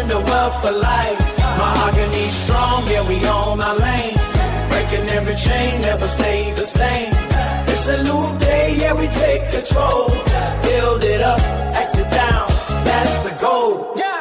building the wealth for life. Mahogany strong, yeah, we on our lane. Breaking every chain, never stay the same. It's a new day, yeah, we take control. Build it up, exit down, that's the goal. Yeah.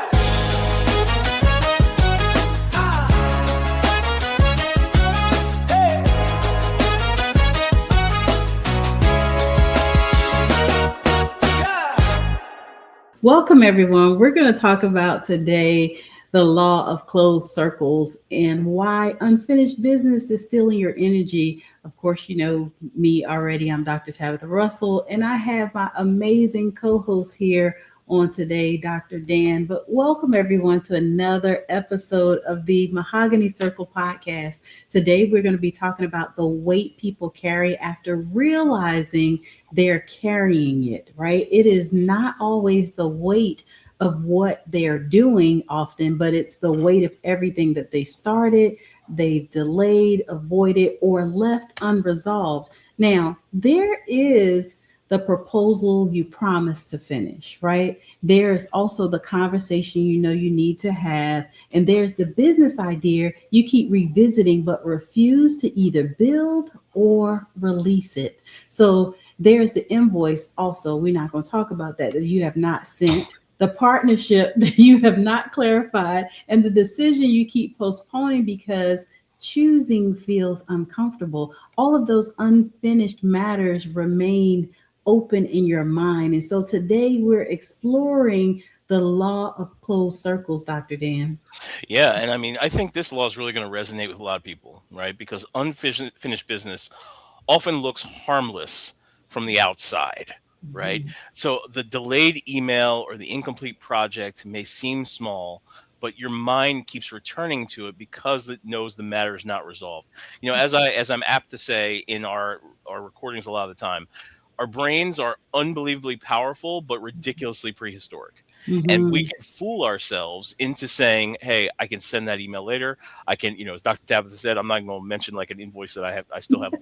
Welcome, everyone. We're going to talk about today the law of closed circles and why unfinished business is stealing your energy. Of course, you know me already. I'm Dr. Tabatha Russell, and I have my amazing co-host here on today, Dr. Dan. But welcome, everyone, to another episode of the Mahogany Circle Podcast. Today, we're going to be talking about the weight people carry after realizing they're carrying it, right? It is not always the weight of what they're doing often, but it's the weight of everything that they started, they've delayed, avoided, or left unresolved. Now, there is the proposal you promised to finish, right? There's also the conversation you know you need to have, and there's the business idea you keep revisiting but refuse to either build or release it. So there's the invoice also. We're not going to talk about that you have not sent, the partnership that you have not clarified, and the decision you keep postponing because choosing feels uncomfortable. All of those unfinished matters remain open in your mind. And so today we're exploring the law of closed circles, Dr. Dan. Yeah. And I mean, I think this law is really going to resonate with a lot of people, right? Because unfinished business often looks harmless from the outside, right? So the delayed email or the incomplete project may seem small, but your mind keeps returning to it because it knows the matter is not resolved. You know, as I'm apt to say in our recordings a lot of the time, our brains are unbelievably powerful, but ridiculously prehistoric. And we can fool ourselves into saying, hey, I can send that email later. I can, you know, as Dr. Tabatha said, I'm not going to mention like an invoice that I still have.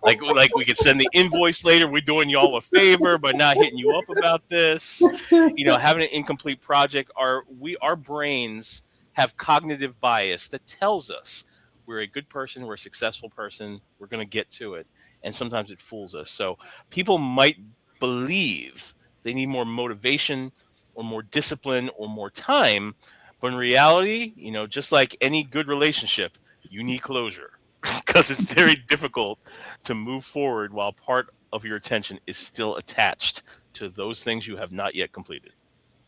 like we could send the invoice later. We're doing y'all a favor by not hitting you up about this. You know, having an incomplete project, our brains have cognitive bias that tells us we're a good person, we're a successful person, we're going to get to it. And sometimes it fools us. So people might believe they need more motivation or more discipline or more time. But in reality, you know, just like any good relationship, you need closure because it's very difficult to move forward while part of your attention is still attached to those things you have not yet completed.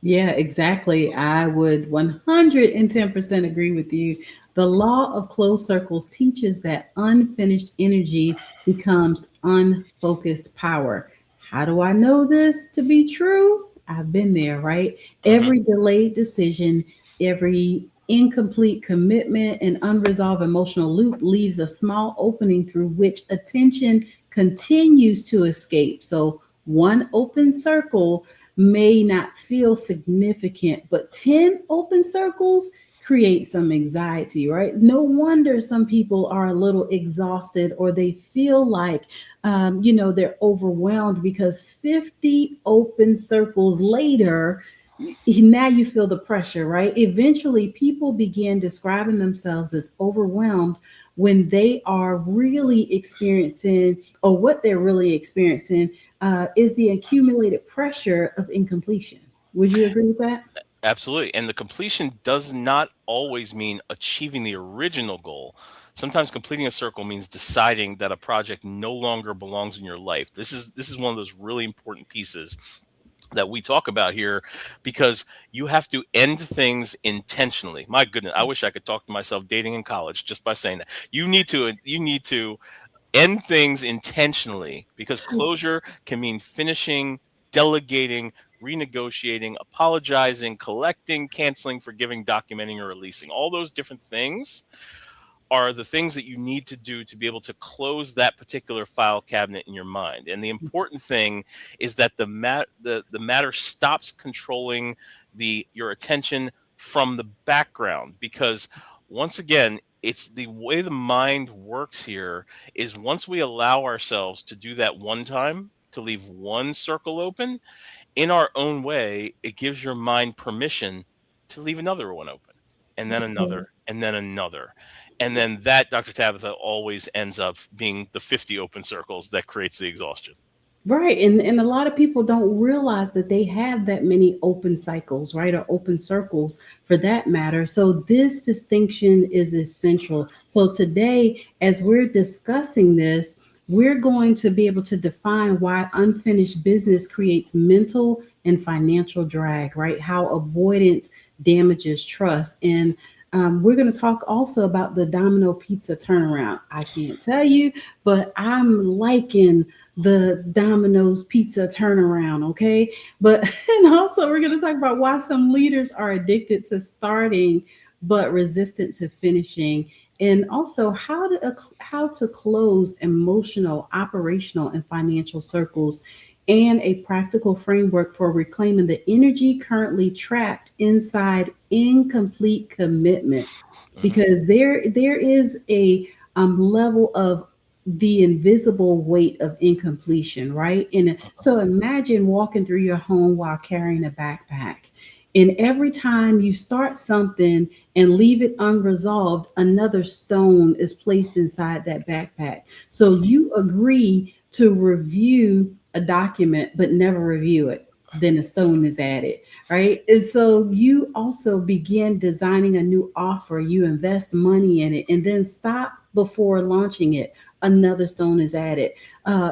Yeah, exactly. I would 110% agree with you. The law of closed circles teaches that unfinished energy becomes unfocused power. How do I know this to be true? I've been there, right? Every delayed decision, every incomplete commitment, and unresolved emotional loop leaves a small opening through which attention continues to escape. So one open circle may not feel significant, but 10 open circles create some anxiety, right? No wonder some people are a little exhausted or they feel like, they're overwhelmed because 50 open circles later, now you feel the pressure, right? Eventually, people begin describing themselves as overwhelmed when they are really experiencing, or what they're really experiencing is the accumulated pressure of incompletion. Would you agree with that? Absolutely. And the completion does not always mean achieving the original goal. Sometimes completing a circle means deciding that a project no longer belongs in your life. This is one of those really important pieces that we talk about here, because you have to end things intentionally. My goodness, I wish I could talk to myself dating in college just by saying that. You need to end things intentionally, because closure can mean finishing, delegating, renegotiating, apologizing, collecting, canceling, forgiving, documenting, or releasing. All those different things are the things that you need to do to be able to close that particular file cabinet in your mind. And the important thing is that the matter stops controlling your attention from the background, because once again, it's the way the mind works here is once we allow ourselves to do that one time, to leave one circle open in our own way, it gives your mind permission to leave another one open. and then another, and then another. And then that, Dr. Tabitha, always ends up being the 50 open circles that creates the exhaustion. Right. And a lot of people don't realize that they have that many open cycles, right? Or open circles for that matter. So this distinction is essential. So today, as we're discussing this, we're going to be able to define why unfinished business creates mental and financial drag, right? How avoidance damages trust. And we're going to talk also about the Domino pizza turnaround. I can't tell you, but I'm liking the Domino's pizza turnaround. Okay. But, and also we're going to talk about why some leaders are addicted to starting, but resistant to finishing. And also how to close emotional, operational, and financial circles, and a practical framework for reclaiming the energy currently trapped inside incomplete commitments. Because there is a level of the invisible weight of incompletion, right? And so imagine walking through your home while carrying a backpack. And every time you start something and leave it unresolved, another stone is placed inside that backpack. So you agree to review a document, but never review it. Then a stone is added, right? And so you also begin designing a new offer. You invest money in it and then stop before launching it. Another stone is added.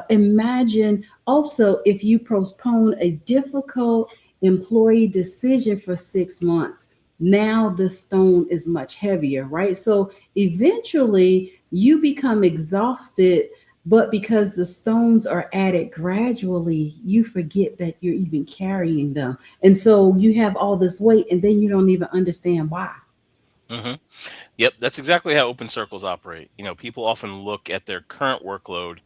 Imagine also if you postpone a difficult employee decision for 6 months. Now the stone is much heavier, right? So eventually you become exhausted, but because the stones are added gradually, you forget that you're even carrying them. And so you have all this weight and then you don't even understand why. Hmm. Yep, that's exactly how open circles operate. People often look at their current workload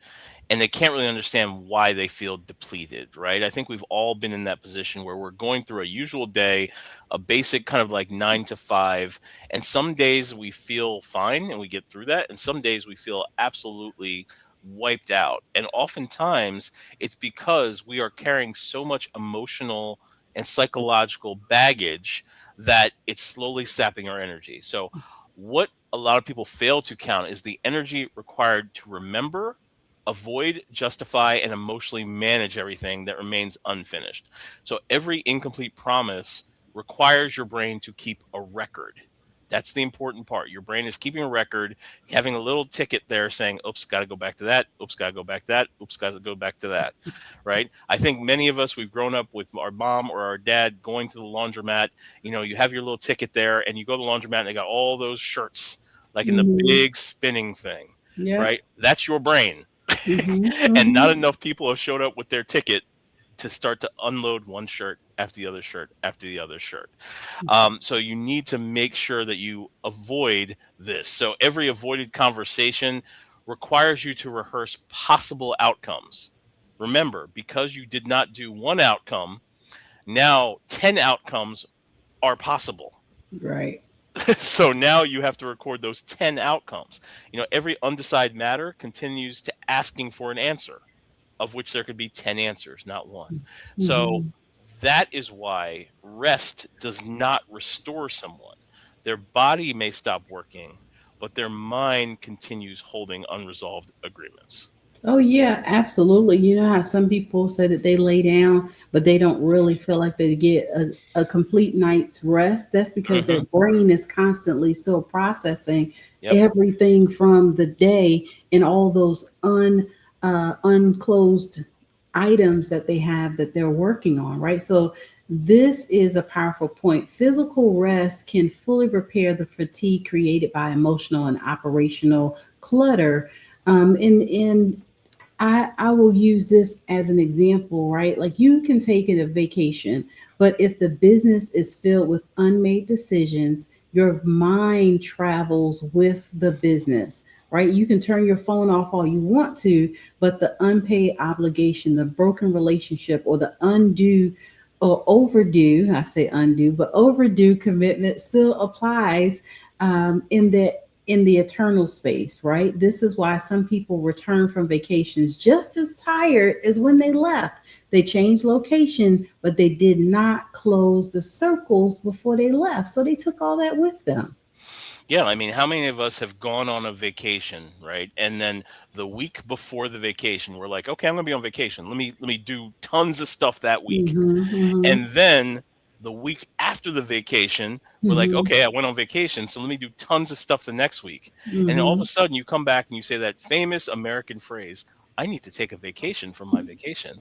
and they can't really understand why they feel depleted, right? I think we've all been in that position where we're going through a usual day, a basic kind of like 9 to 5, and some days we feel fine and we get through that, and some days we feel absolutely wiped out. And oftentimes it's because we are carrying so much emotional and psychological baggage that it's slowly sapping our energy. So, what a lot of people fail to count is the energy required to remember, avoid, justify, and emotionally manage everything that remains unfinished. So every incomplete promise requires your brain to keep a record. That's the important part. Your brain is keeping a record, having a little ticket there saying, oops, got to go back to that. Oops, got to go back to that. Oops, got to go back to that. Right. I think many of us, we've grown up with our mom or our dad going to the laundromat. You have your little ticket there and you go to the laundromat and they got all those shirts like in the Mhm. big spinning thing. Yeah. Right. That's your brain. Mhm. And not Mhm. enough people have showed up with their ticket to start to unload one shirt after the other shirt after the other shirt. So you need to make sure that you avoid this. So every avoided conversation requires you to rehearse possible outcomes. Remember, because you did not do one outcome, now 10 outcomes are possible. Right. So now you have to record those 10 outcomes. Every undecided matter continues to asking for an answer, of which there could be 10 answers, not one. So Mhm. that is why rest does not restore someone. Their body may stop working, but their mind continues holding unresolved agreements. Oh yeah, absolutely. You know how some people say that they lay down, but they don't really feel like they get a complete night's rest. That's because their Hmm. brain is constantly still processing Yep. everything from the day and all those unclosed items that they have that they're working on, right? So this is a powerful point. Physical rest can fully repair the fatigue created by emotional and operational clutter. And I will use this as an example, right? Like you can take it a vacation, but if the business is filled with unmade decisions, your mind travels with the business, right? You can turn your phone off all you want to, but the unpaid obligation, the broken relationship, or the undue or overdue, I say undue, but overdue commitment still applies in that in the eternal space, right? This is why some people return from vacations just as tired as when they left. They changed location, but they did not close the circles before they left. So they took all that with them. Yeah, I mean, how many of us have gone on a vacation, right? And then the week before the vacation, we're like, okay, I'm gonna be on vacation. Let me do tons of stuff that week. Hmm. Hmm. And then the week after the vacation, we're like, Hmm. okay, I went on vacation, so let me do tons of stuff the next week. And all of Hmm. a sudden you come back and you say that famous American phrase, I need to take a vacation from my vacation.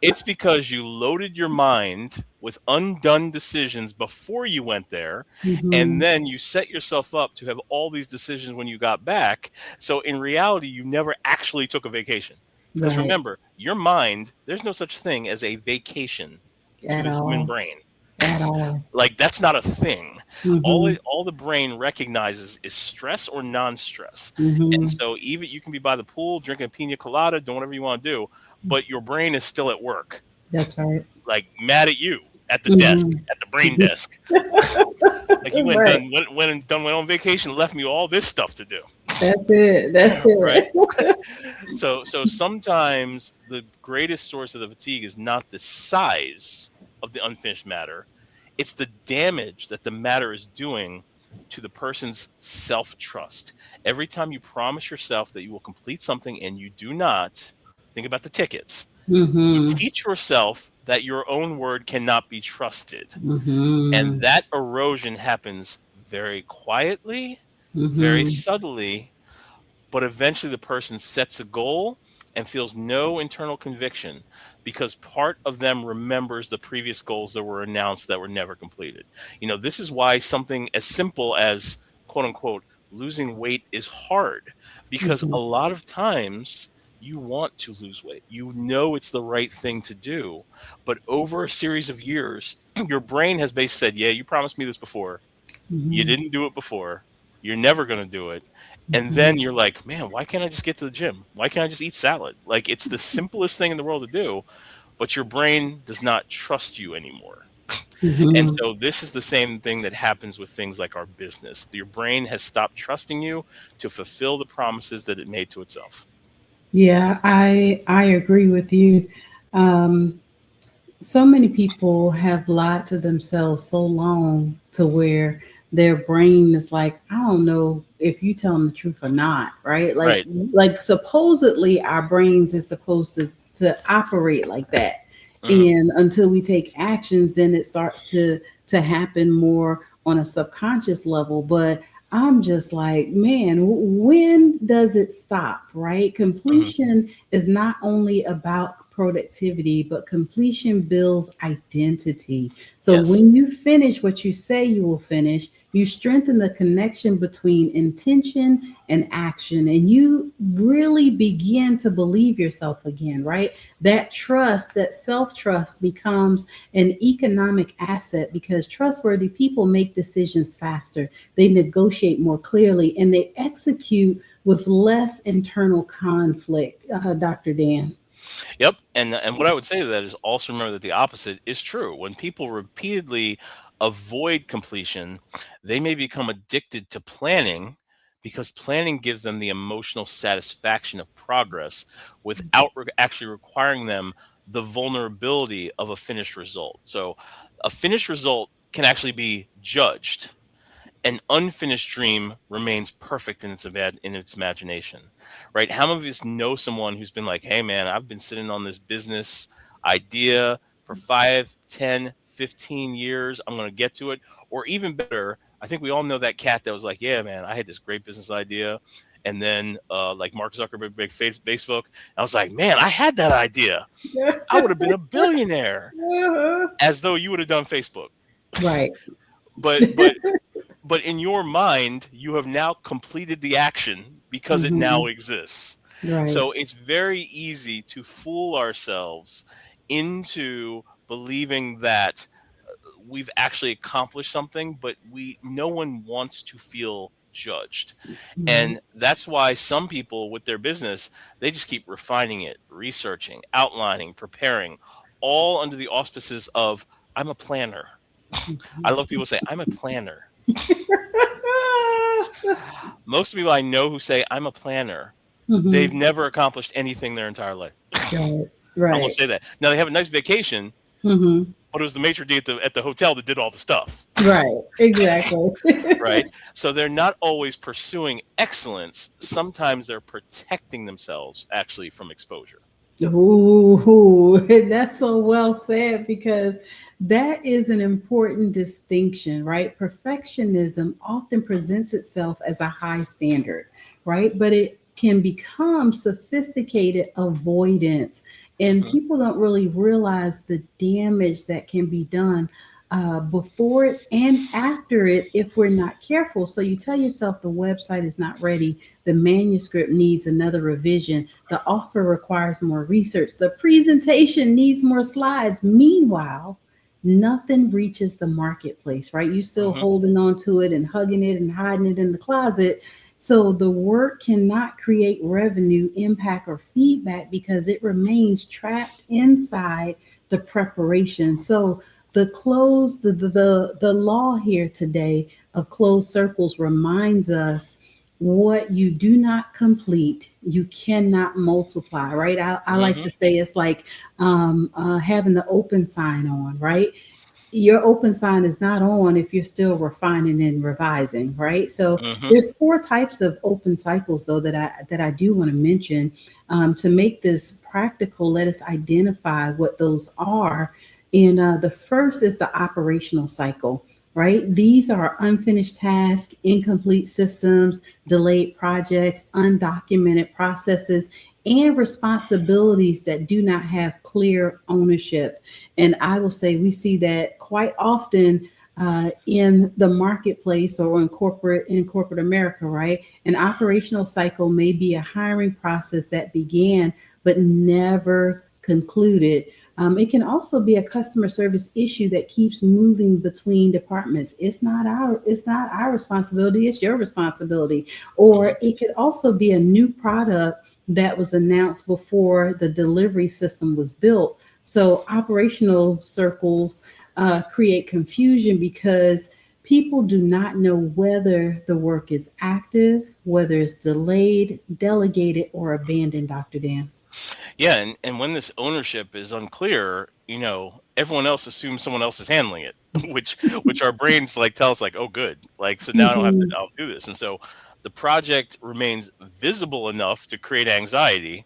It's because you loaded your mind with undone decisions before you went there, and Hmm. then you set yourself up to have all these decisions when you got back. So in reality, you never actually took a vacation. Because Right. remember, your mind, there's no such thing as a vacation to At the human all. brain. At all. Like that's not a thing. Hmm. All the brain recognizes is stress or non-stress. And Hmm. so even you can be by the pool drinking a pina colada, doing whatever you want to do, but your brain is still at work, That's right. like mad at you at the desk, Hmm. at the brain desk. Like you Right. went on vacation, left me all this stuff to do. That's it. That's Right. it. So sometimes the greatest source of the fatigue is not the size of the unfinished matter, it's the damage that the matter is doing to the person's self-trust. Every time you promise yourself that you will complete something and you do not, think about the tickets. You Hmm. teach yourself that your own word cannot be trusted. And Hmm. that erosion happens very quietly, very Hmm. subtly, but eventually the person sets a goal and feels no internal conviction because part of them remembers the previous goals that were announced that were never completed. This is why something as simple as quote unquote losing weight is hard, because a Hmm. lot of times you want to lose weight. You know it's the right thing to do, but over a series of years, your brain has basically said, "Yeah, you promised me this before. You Hmm. didn't do it before. You're never going to do it." And Hmm. then you're like, man, why can't I just get to the gym? Why can't I just eat salad? Like, it's the simplest thing in the world to do, but your brain does not trust you anymore. And Hmm. so this is the same thing that happens with things like our business. Your brain has stopped trusting you to fulfill the promises that it made to itself. Yeah, I agree with you. Um, so many people have lied to themselves so long to where their brain is like, I don't know if you telling the truth or not, right? like Right. like supposedly our brains is supposed to operate like that, Hmm. and until we take actions then it starts to happen more on a subconscious level. But I'm just like, man, when does it stop, right? Hmm. Completion is not only about productivity, but completion builds identity. So Yes. when you finish what you say you will finish, you strengthen the connection between intention and action, and you really begin to believe yourself again, right? That trust, that self trust becomes an economic asset because trustworthy people make decisions faster, they negotiate more clearly, and they execute with less internal conflict, Dr. Dan. Yep. And what I would say to that is also remember that the opposite is true. When people repeatedly avoid completion, they may become addicted to planning because planning gives them the emotional satisfaction of progress without actually requiring them the vulnerability of a finished result. So a finished result can actually be judged. An unfinished dream remains perfect in its imagination, right? How many of us know someone who's been like, hey man, I've been sitting on this business idea for 5, 10, 15 years, I'm going to get to it. Or even better, I think we all know that cat that was like, yeah man, I had this great business idea, and then like Mark Zuckerberg big Facebook, I was like, man, I had that idea, I would have been a billionaire. As though you would have done Facebook. Right. But but but in your mind, you have now completed the action because it now Hmm. exists. Right. So it's very easy to fool ourselves into believing that we've actually accomplished something, but no one wants to feel judged. Right. And that's why some people with their business, they just keep refining it, researching, outlining, preparing, all under the auspices of I'm a planner. I love people say I'm a planner. Most people I know who say I'm a planner, they've Mhm. never accomplished anything their entire life. Right. I'm gonna Right. say that. Now they have a nice vacation, Mhm. but it was the maitre d' at the hotel that did all the stuff, Right. Exactly. right? So they're not always pursuing excellence. Sometimes they're protecting themselves actually from exposure. Ooh, that's so well said because that is an important distinction, right? Perfectionism often presents itself as a high standard, right? But it can become sophisticated avoidance. And Hmm. people don't really realize the damage that can be done before it and after it if we're not careful. So you tell yourself the website is not ready, the manuscript needs another revision, the offer requires more research, the presentation needs more slides. Meanwhile, nothing reaches the marketplace, right? You still Hmm. holding on to it and hugging it and hiding it in the closet. So the work cannot create revenue, impact, or feedback because it remains trapped inside the preparation. So the law here today of closed circles reminds us what you do not complete, you cannot multiply, right? I like Hmm. to say it's like having the open sign on, right? Your open sign is not on if you're still refining and revising, right? So Hmm. there's four types of open cycles though that I do want to mention. To make this practical, let us identify what those are. And the first is the operational cycle, right? These are unfinished tasks, incomplete systems, delayed projects, undocumented processes, and responsibilities that do not have clear ownership. And I will say we see that quite often in the marketplace or in corporate America, right? An operational cycle may be a hiring process that began but never concluded. It can also be a customer service issue that keeps moving between departments. It's not our responsibility, it's your responsibility. Hmm. Or it could also be a new product that was announced before the delivery system was built. So operational circles create confusion because people do not know whether the work is active, whether it's delayed, delegated, or abandoned, Dr. Dan. Yeah, and when this ownership is unclear, everyone else assumes someone else is handling it, which our brains like tell us like, oh, good, like so now I don't have to, Mhm. I'll do this, and so the project remains visible enough to create anxiety,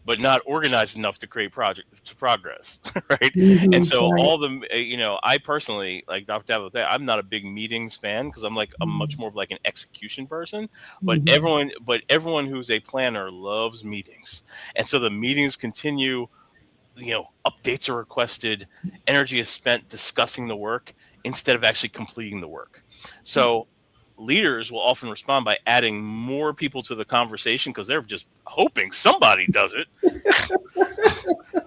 but not organized enough to create project to progress, right? And Mhm. so Right. all the I personally like Dr. Tabatha, I'm not a big meetings fan because I'm much more of like an execution person. But Mhm. everyone who's a planner loves meetings, and so the meetings continue. Updates are requested, energy is spent discussing the work instead of actually completing the work. So leaders will often respond by adding more people to the conversation because they're just hoping somebody does it.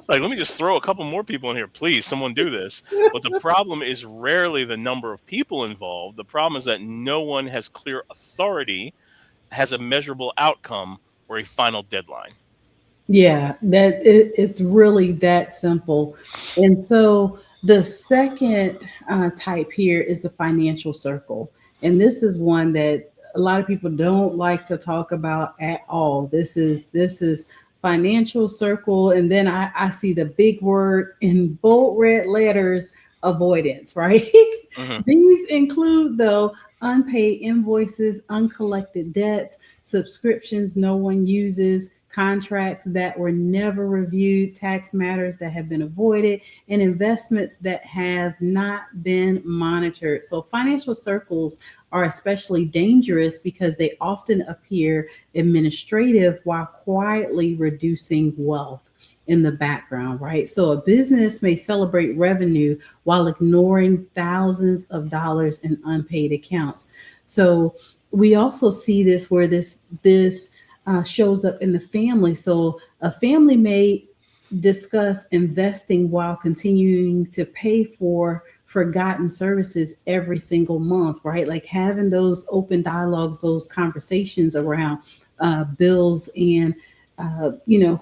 Like, let me just throw a couple more people in here, please. Someone do this. But the problem is rarely the number of people involved. The problem is that no one has clear authority, has a measurable outcome, or a final deadline. Yeah, it's really that simple. And so the second type here is the financial circle. And this is one that a lot of people don't like to talk about at all. This is financial circle. And then I see the big word in bold red letters, avoidance, right? Hmm. These include though unpaid invoices, uncollected debts, subscriptions no one uses, contracts that were never reviewed, tax matters that have been avoided, and investments that have not been monitored. So, financial circles are especially dangerous because they often appear administrative while quietly reducing wealth in the background, right? So a business may celebrate revenue while ignoring thousands of dollars in unpaid accounts. So we also see this where this shows up in the family. So a family may discuss investing while continuing to pay for forgotten services every single month, right? Like having those open dialogues, those conversations around bills and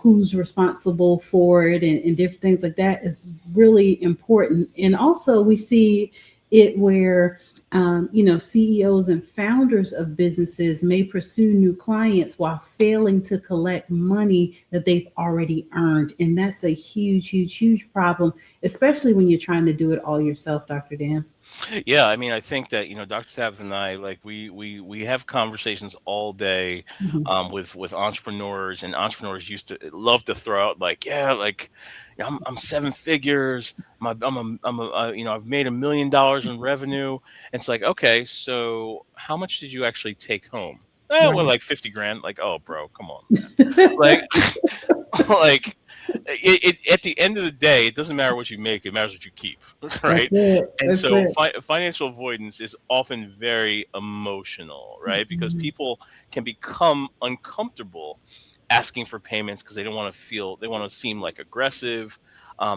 who's responsible for it and different things like that is really important. And also we see it where CEOs and founders of businesses may pursue new clients while failing to collect money that they've already earned. And that's a huge, huge, huge problem, especially when you're trying to do it all yourself, Dr. Dan. Yeah, I mean, I think that Dr. Tabitha and I, like, we have conversations all day, Mhm. with entrepreneurs, and entrepreneurs used to love to throw out, like, yeah, like, yeah, I'm seven figures, I've made $1 million in revenue. And it's like, okay, so how much did you actually take home? Well, Right. like 50 grand. Like, oh, bro, come on, man. Like, like at the end of the day, it doesn't matter what you make; it matters what you keep, That's right? it. And That's so, it. financial avoidance is often very emotional, right? Because Mhm. people can become uncomfortable asking for payments because they don't want to feel, they want to seem like aggressive.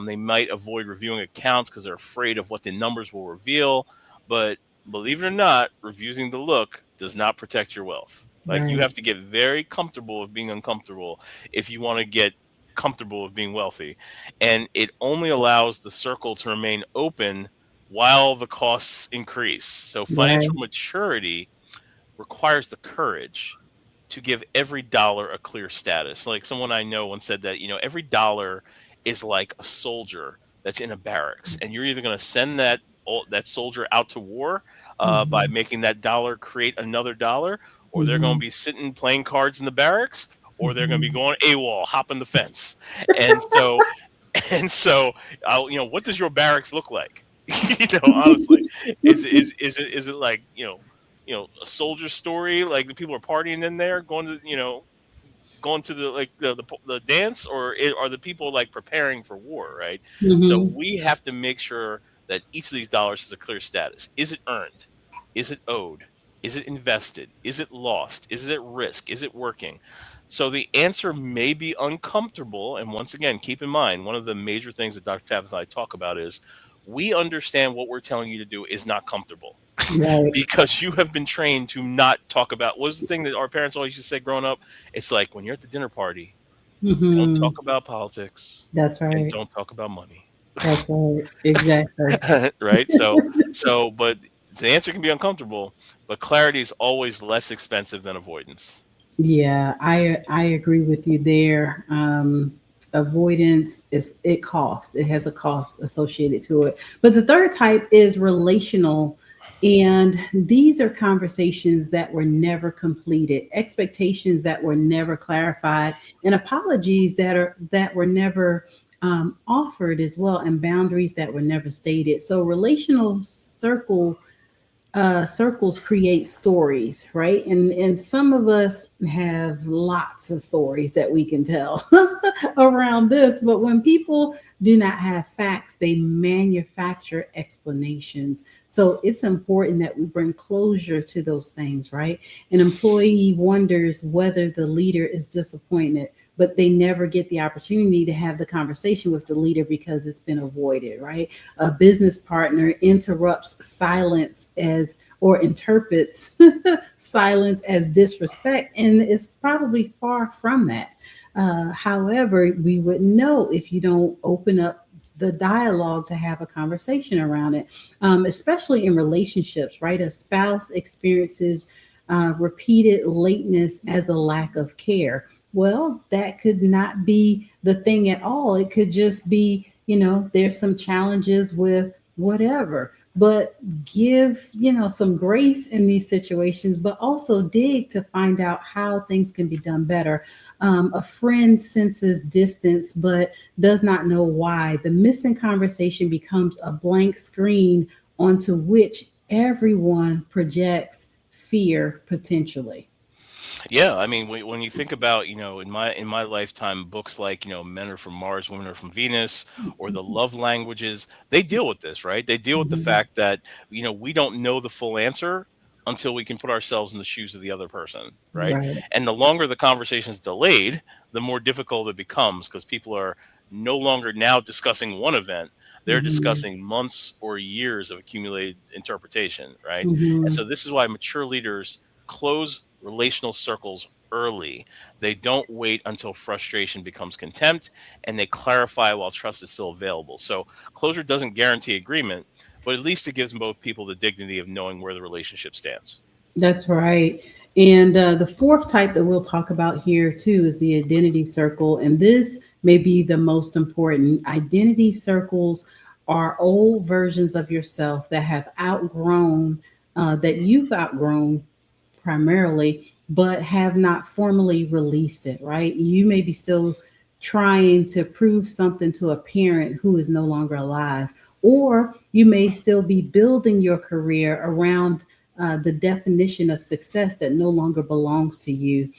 They might avoid reviewing accounts because they're afraid of what the numbers will reveal. But believe it or not, refusing to look does not protect your wealth. Like, you Right. have to get very comfortable with being uncomfortable if you want to get comfortable with being wealthy. And it only allows the circle to remain open while the costs increase. So financial Right. maturity requires the courage to give every dollar a clear status. Like, someone I know once said that, every dollar is like a soldier that's in a barracks, and you're either going to send that soldier out to war, by Mhm. making that dollar create another dollar, or they're going to Mhm. be sitting playing cards in the barracks, or they're going to be Mhm. going AWOL, hopping the fence. And so, what does your barracks look like? Honestly, is it like, a soldier story, like the people are partying in there, going to the, like, the dance, or are the people, like, preparing for war, right? So Mhm. we have to make sure that each of these dollars has a clear status. Is it earned? Is it owed? Is it invested? Is it lost? Is it at risk? Is it working? So the answer may be uncomfortable. And once again, keep in mind, one of the major things that Dr. Tabitha and I talk about is, we understand what we're telling you to do is not comfortable, Right. because you have been trained to not talk about, what was the thing that our parents always used to say growing up? It's like, when you're at the dinner party, don't Mhm. talk about politics That's and right. don't talk about money. That's right. Exactly. Right? But the answer can be uncomfortable, but clarity is always less expensive than avoidance. Yeah, I agree with you there. Avoidance is it costs. It has a cost associated to it. But the third type is relational, and these are conversations that were never completed, expectations that were never clarified, and apologies that were never offered as well, and boundaries that were never stated. So relational circles create stories, right? And some of us have lots of stories that we can tell around this, but when people do not have facts, they manufacture explanations. So it's important that we bring closure to those things, right? An employee wonders whether the leader is disappointed, but they never get the opportunity to have the conversation with the leader because it's been avoided, right? A business partner interrupts silence as or interprets silence as disrespect, and it's probably far from that. However, we would know if you don't open up the dialogue to have a conversation around it, especially in relationships, right? A spouse experiences repeated lateness as a lack of care. Well, that could not be the thing at all. It could just be, there's some challenges with whatever. But give, some grace in these situations, but also dig to find out how things can be done better. A friend senses distance but does not know why. The missing conversation becomes a blank screen onto which everyone projects fear potentially. Yeah, I mean, when you think about, in my lifetime, books like, Men Are From Mars, Women Are From Venus, or the love languages, they deal with this, right? They deal with the Mhm. fact that, we don't know the full answer until we can put ourselves in the shoes of the other person, right? Right. And the longer the conversation is delayed, the more difficult it becomes, because people are no longer now discussing one event. They're Mhm. discussing months or years of accumulated interpretation, right? And Mhm. so this is why mature leaders close relational circles early. They don't wait until frustration becomes contempt, and they clarify while trust is still available. So closure doesn't guarantee agreement, but at least it gives both people the dignity of knowing where the relationship stands. That's right. And the fourth type that we'll talk about here too is the identity circle. And this may be the most important. Identity circles are old versions of yourself that have outgrown, that you've outgrown primarily, but have not formally released it, right? You may be still trying to prove something to a parent who is no longer alive, or you may still be building your career around the definition of success that no longer belongs to you.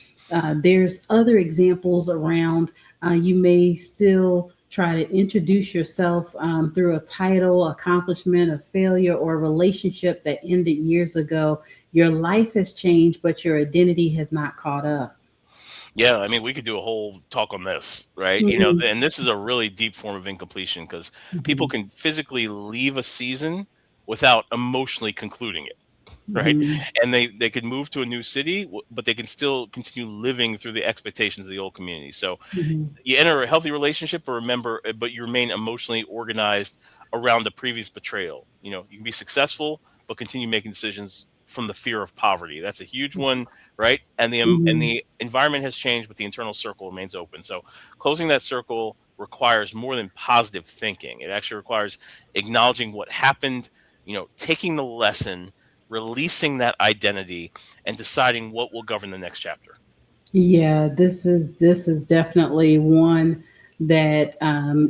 There's other examples around. You may still try to introduce yourself through a title, accomplishment, a failure, or a relationship that ended years ago. Your life has changed, but your identity has not caught up. Yeah, I mean, we could do a whole talk on this, right? Mhm, And this is a really deep form of incompletion because people mhm, can physically leave a season without emotionally concluding it, right? mhm, And they could move to a new city, but they can still continue living through the expectations of the old community. So mhm. you enter a healthy relationship, but you remain emotionally organized around the previous betrayal. You can be successful, but continue making decisions from the fear of poverty. That's a huge one, right? And Mhm. the environment has changed, but the internal circle remains open. So closing that circle requires more than positive thinking. It actually requires acknowledging what happened, taking the lesson, releasing that identity, and deciding what will govern the next chapter. Yeah, this is definitely one that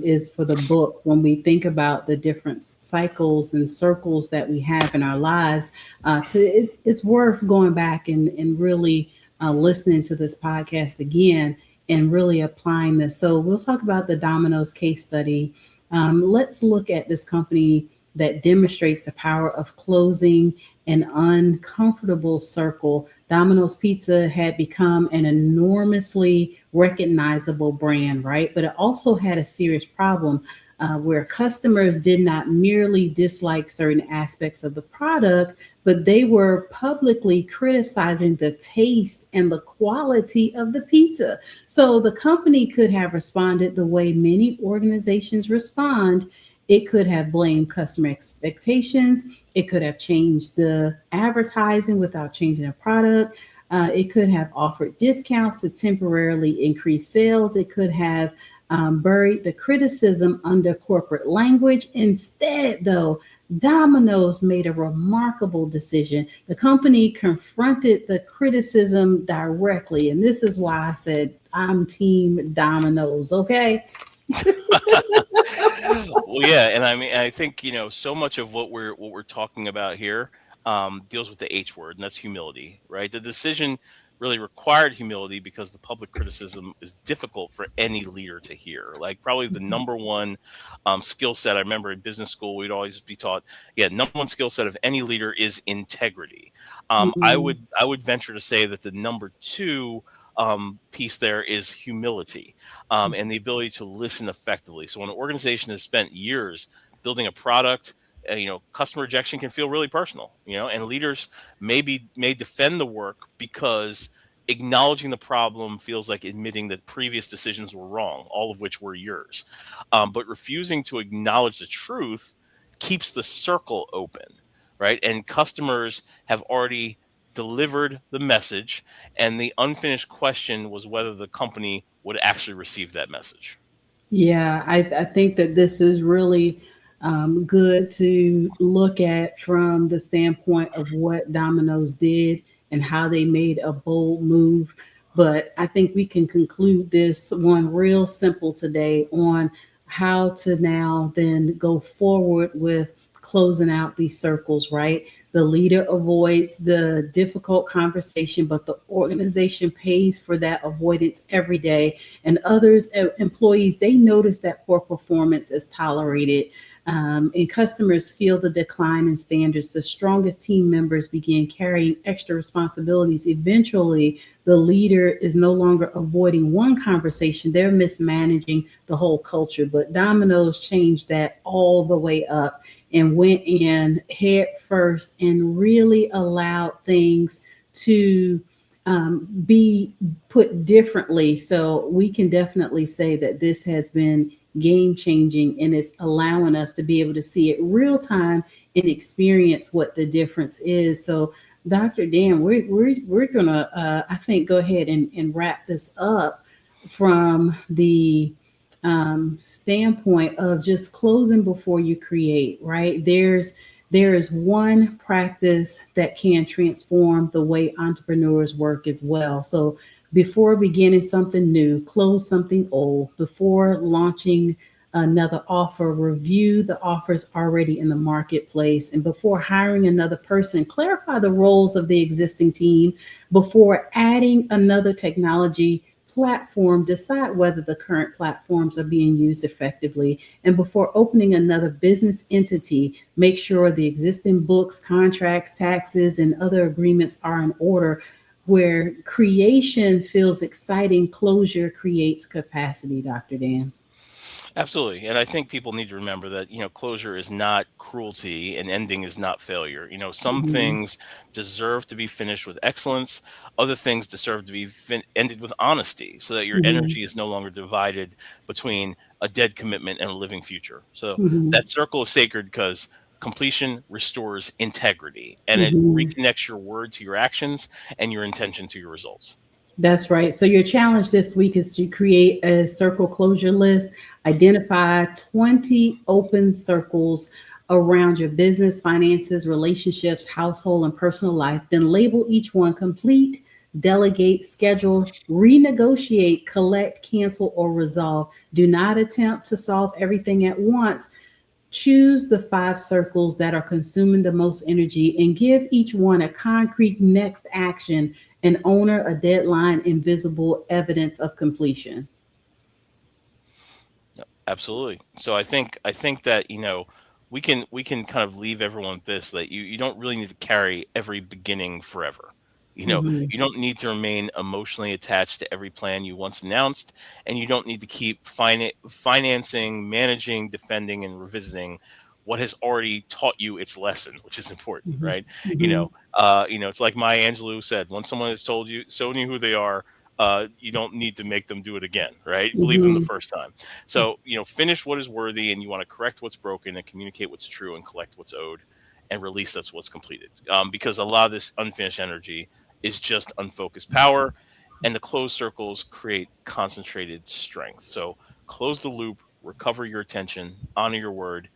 is for the book. When we think about the different cycles and circles that we have in our lives, it's worth going back and really listening to this podcast again and really applying this. So we'll talk about the Domino's case study. Let's look at this company that demonstrates the power of closing an uncomfortable circle. Domino's Pizza had become an enormously recognizable brand, right? But it also had a serious problem where customers did not merely dislike certain aspects of the product, but they were publicly criticizing the taste and the quality of the pizza. So the company could have responded the way many organizations respond. It could have blamed customer expectations. It could have changed the advertising without changing the product. It could have offered discounts to temporarily increase sales. It could have buried the criticism under corporate language. Instead, though, Domino's made a remarkable decision. The company confronted the criticism directly. And this is why I said, I'm Team Domino's, okay? Well, yeah, and I mean, I think so much of what we're talking about here deals with the H word, and that's humility, right? The decision really required humility because the public criticism is difficult for any leader to hear. Like probably the number one skill set. I remember in business school we'd always be taught, yeah, number one skill set of any leader is integrity. I Mhm. would venture to say that the number two piece there is humility and the ability to listen effectively. So when an organization has spent years building a product, customer rejection can feel really personal, and leaders may defend the work because acknowledging the problem feels like admitting that previous decisions were wrong, all of which were yours. But refusing to acknowledge the truth keeps the circle open, right? And customers have already delivered the message, and the unfinished question was whether the company would actually receive that message. Yeah, I think that this is really good to look at from the standpoint of what Domino's did and how they made a bold move. But I think we can conclude this one real simple today on how to now then go forward with closing out these circles, right? The leader avoids the difficult conversation, but the organization pays for that avoidance every day. And others, employees, they notice that poor performance is tolerated. And customers feel the decline in standards. The strongest team members begin carrying extra responsibilities. Eventually, the leader is no longer avoiding one conversation, they're mismanaging the whole culture. But Domino's changed that all the way up and went in head first and really allowed things to be put differently. So we can definitely say that this has been game changing, and it's allowing us to be able to see it real time and experience what the difference is. So Dr. Dan, we're gonna I think go ahead and wrap this up from the standpoint of just closing before you create, right? There is one practice that can transform the way entrepreneurs work as well. So before beginning something new, close something old. Before launching another offer, review the offers already in the marketplace. And before hiring another person, clarify the roles of the existing team. Before adding another technology platform, decide whether the current platforms are being used effectively. And before opening another business entity, make sure the existing books, contracts, taxes, and other agreements are in order. Where creation feels exciting, closure creates capacity, Dr. Dan. Absolutely. And I think people need to remember that, closure is not cruelty and ending is not failure. Some things deserve to be finished with excellence. Other things deserve to be ended with honesty so that your energy is no longer divided between a dead commitment and a living future. So that circle is sacred because completion restores integrity and it reconnects your word to your actions and your intention to your results. That's right. So your challenge this week is to create a circle closure list. Identify 20 open circles around your business, finances, relationships, household, and personal life. Then label each one complete, delegate, schedule, renegotiate, collect, cancel, or resolve. Do not attempt to solve everything at once. Choose the 5 circles that are consuming the most energy and give each one a concrete next action, an owner, a deadline, and visible evidence of completion. Absolutely. So I think that, we can kind of leave everyone with this, that you don't really need to carry every beginning forever. You don't need to remain emotionally attached to every plan you once announced, and you don't need to keep financing, managing, defending, and revisiting what has already taught you its lesson, which is important, right? It's like Maya Angelou said, when someone has told you who they are, you don't need to make them do it again, right? Believe them the first time. So, finish what is worthy, and you want to correct what's broken and communicate what's true and collect what's owed and release that's what's completed. Because a lot of this unfinished energy is just unfocused power, and the closed circles create concentrated strength. So close the loop, recover your attention, honor your word,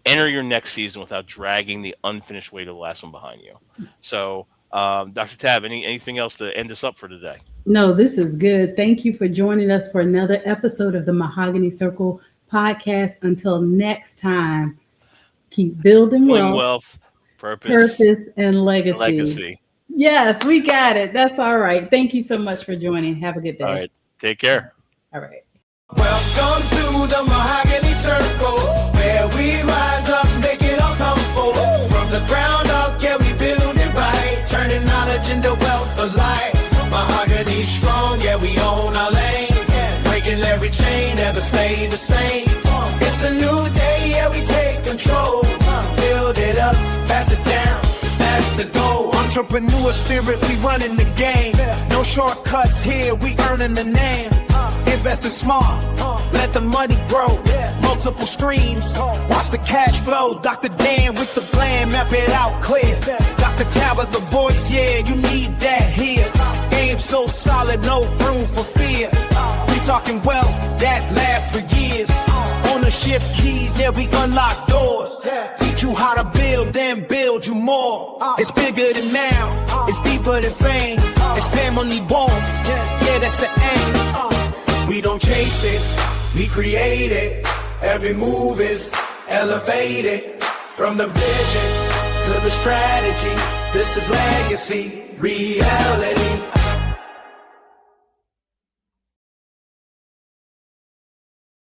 enter your next season without dragging the unfinished weight of the last one behind you. So, Dr. Tab, anything else to end us up for today? No, this is good. Thank you for joining us for another episode of the Mahogany Circle Podcast. Until next time, keep building wealth, purpose, and legacy. Yes, we got it. That's all right. Thank you so much for joining. Have a good day. All right. Take care. All right. Welcome to the Mahogany Circle, where we rise up, make it all come forward. From the ground up, yeah, we build it right, turning knowledge into wealth for life. Mahogany strong, yeah, we own our lane, breaking every chain, never stay the same. It's a new day, yeah, we take control, build it up, pass it down, that's the goal. Entrepreneur spirit, we running the game. No shortcuts here, we earning the name. Investing smart, let the money grow. Multiple streams, watch the cash flow. Dr. Dan with the plan, map it out clear. Dr. Tabatha, the voice, yeah, you need that here. Game so solid, no room for fear. We talking wealth that lasts for years. Ownership keys, yeah, we unlock doors. Teach you how to build, then build you more. It's bigger than now, it's deeper than fame. It's family warmth, yeah, that's the aim. We don't chase it, we create it. Every move is elevated. From the vision to the strategy, this is legacy, reality.